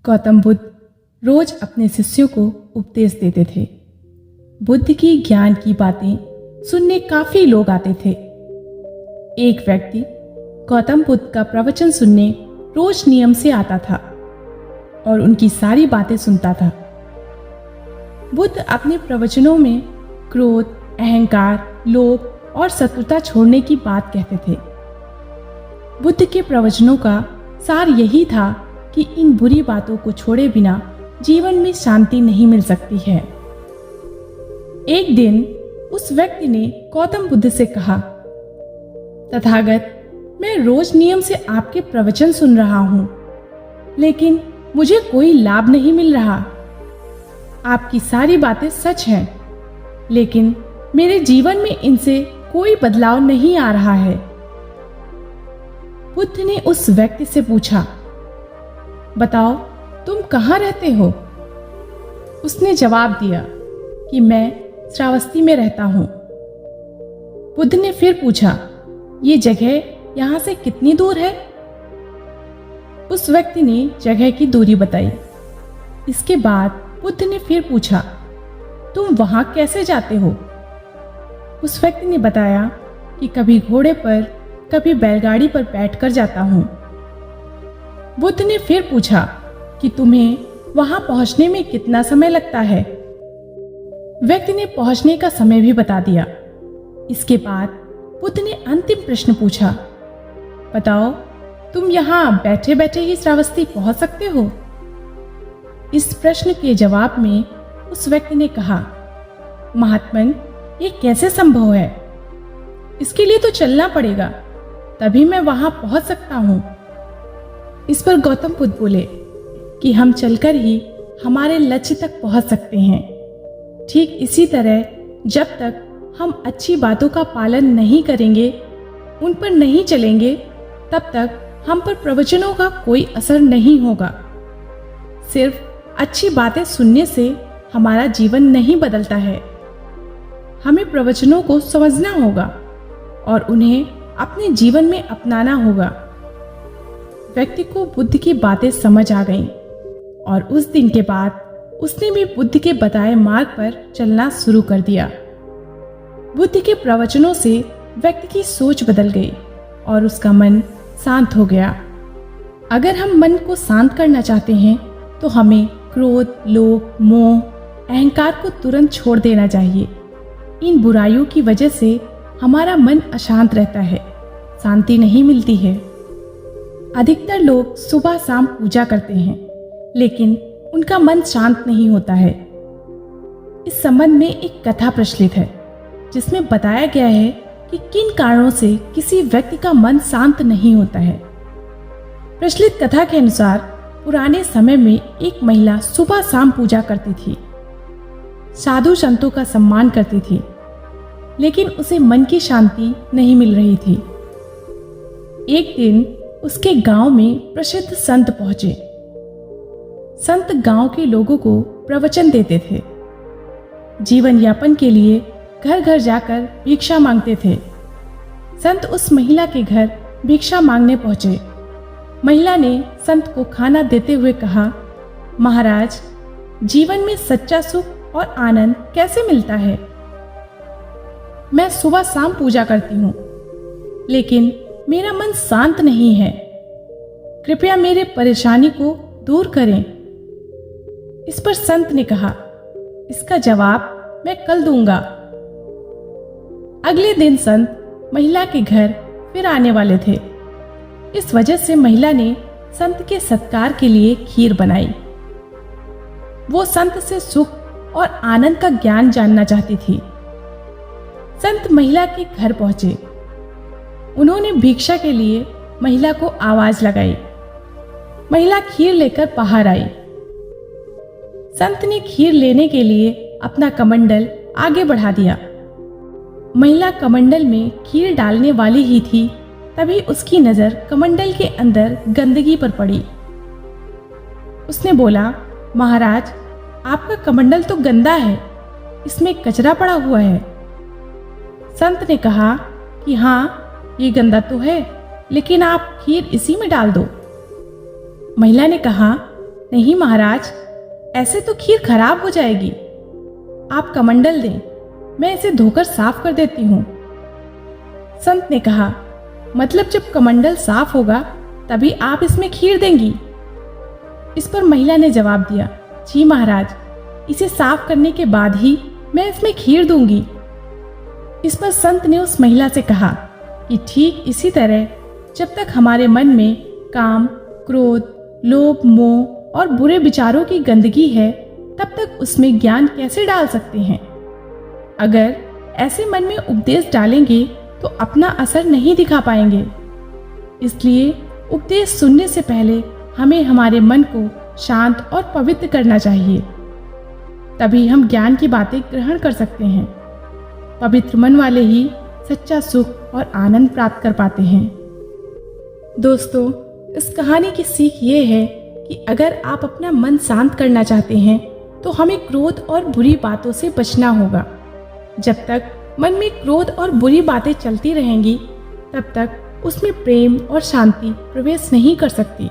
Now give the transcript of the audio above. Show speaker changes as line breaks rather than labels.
गौतम बुद्ध रोज अपने शिष्यों को उपदेश देते थे। बुद्ध की ज्ञान की बातें सुनने काफी लोग आते थे। एक व्यक्ति गौतम बुद्ध का प्रवचन सुनने रोज नियम से आता था और उनकी सारी बातें सुनता था। बुद्ध अपने प्रवचनों में क्रोध, अहंकार, लोभ और शत्रुता छोड़ने की बात कहते थे। बुद्ध के प्रवचनों का सार यही था कि इन बुरी बातों को छोड़े बिना जीवन में शांति नहीं मिल सकती है। एक दिन उस व्यक्ति ने गौतम बुद्ध से कहा, तथागत, मैं रोज नियम से आपके प्रवचन सुन रहा हूं, लेकिन मुझे कोई लाभ नहीं मिल रहा। आपकी सारी बातें सच हैं, लेकिन मेरे जीवन में इनसे कोई बदलाव नहीं आ रहा है। बुद्ध ने उस व्यक्ति से पूछा, बताओ तुम कहाँ रहते हो? उसने जवाब दिया कि मैं श्रावस्ती में रहता हूं। बुद्ध ने फिर पूछा, ये जगह यहां से कितनी दूर है? उस व्यक्ति ने जगह की दूरी बताई। इसके बाद बुद्ध ने फिर पूछा, तुम वहां कैसे जाते हो? उस व्यक्ति ने बताया कि कभी घोड़े पर, कभी बैलगाड़ी पर बैठकर जाता हूं। बुद्ध ने फिर पूछा कि तुम्हें वहां पहुंचने में कितना समय लगता है? व्यक्ति ने पहुंचने का समय भी बता दिया। इसके बाद बुद्ध ने अंतिम प्रश्न पूछा, बताओ तुम यहां बैठे बैठे ही श्रावस्ती पहुंच सकते हो? इस प्रश्न के जवाब में उस व्यक्ति ने कहा, महात्मन, ये कैसे संभव है? इसके लिए तो चलना पड़ेगा, तभी मैं वहां पहुंच सकता हूं। इस पर गौतम बुद्ध बोले कि हम चलकर ही हमारे लक्ष्य तक पहुंच सकते हैं। ठीक इसी तरह जब तक हम अच्छी बातों का पालन नहीं करेंगे, उन पर नहीं चलेंगे, तब तक हम पर प्रवचनों का कोई असर नहीं होगा। सिर्फ अच्छी बातें सुनने से हमारा जीवन नहीं बदलता है। हमें प्रवचनों को समझना होगा और उन्हें अपने जीवन में अपनाना होगा। व्यक्ति को बुद्ध की बातें समझ आ गईं और उस दिन के बाद उसने भी बुद्ध के बताए मार्ग पर चलना शुरू कर दिया। बुद्ध के प्रवचनों से व्यक्ति की सोच बदल गई और उसका मन शांत हो गया। अगर हम मन को शांत करना चाहते हैं तो हमें क्रोध, लोभ, मोह, अहंकार को तुरंत छोड़ देना चाहिए। इन बुराइयों की वजह से हमारा मन अशांत रहता है, शांति नहीं मिलती है। अधिकतर लोग सुबह शाम पूजा करते हैं, लेकिन उनका मन शांत नहीं होता है। इस संबंध में एक कथा प्रचलित है, जिसमें बताया गया है कि किन कारणों से किसी व्यक्ति का मन शांत नहीं होता है। प्रचलित कथा के अनुसार पुराने समय में एक महिला सुबह शाम पूजा करती थी, साधु संतों का सम्मान करती थी, लेकिन उसे मन की शांति नहीं मिल रही थी। एक दिन उसके गांव में प्रसिद्ध संत पहुंचे। संत गांव के लोगों को प्रवचन देते थे। जीवन यापन के लिए घर घर जाकर भिक्षा मांगते थे। संत उस महिला के घर भिक्षा मांगने पहुंचे। महिला ने संत को खाना देते हुए कहा, महाराज, जीवन में सच्चा सुख और आनंद कैसे मिलता है? मैं सुबह शाम पूजा करती हूँ, लेकिन मेरा मन शांत नहीं है। कृपया मेरे परेशानी को दूर करें। इस पर संत ने कहा, इसका जवाब मैं कल दूंगा। अगले दिन संत महिला के घर फिर आने वाले थे। इस वजह से महिला ने संत के सत्कार के लिए खीर बनाई। वो संत से सुख और आनंद का ज्ञान जानना चाहती थी। संत महिला के घर पहुंचे। उन्होंने भिक्षा के लिए महिला को आवाज लगाई। महिला खीर लेकर बाहर आई। संत ने खीर लेने के लिए अपना कमंडल आगे बढ़ा दिया। महिला कमंडल में खीर डालने वाली ही थी, तभी उसकी नजर कमंडल के अंदर गंदगी पर पड़ी। उसने बोला, महाराज, आपका कमंडल तो गंदा है, इसमें कचरा पड़ा हुआ है। संत ने कहा कि हाँ, ये गंदा तो है, लेकिन आप खीर इसी में डाल दो। महिला ने कहा, नहीं महाराज, ऐसे तो खीर खराब हो जाएगी। आप कमंडल दें, मैं इसे धोकर साफ कर देती हूँ। संत ने कहा, मतलब जब कमंडल साफ होगा तभी आप इसमें खीर देंगी? इस पर महिला ने जवाब दिया, जी महाराज, इसे साफ करने के बाद ही मैं इसमें खीर दूंगी। इस पर संत ने उस महिला से कहा कि ठीक इसी तरह जब तक हमारे मन में काम, क्रोध, लोभ, मोह और बुरे विचारों की गंदगी है, तब तक उसमें ज्ञान कैसे डाल सकते हैं? अगर ऐसे मन में उपदेश डालेंगे तो अपना असर नहीं दिखा पाएंगे। इसलिए उपदेश सुनने से पहले हमें हमारे मन को शांत और पवित्र करना चाहिए, तभी हम ज्ञान की बातें ग्रहण कर सकते हैं। पवित्र मन वाले ही सच्चा सुख और आनंद प्राप्त कर पाते हैं। दोस्तों, इस कहानी की सीख ये है कि अगर आप अपना मन शांत करना चाहते हैं तो हमें क्रोध और बुरी बातों से बचना होगा। जब तक मन में क्रोध और बुरी बातें चलती रहेंगी, तब तक उसमें प्रेम और शांति प्रवेश नहीं कर सकती।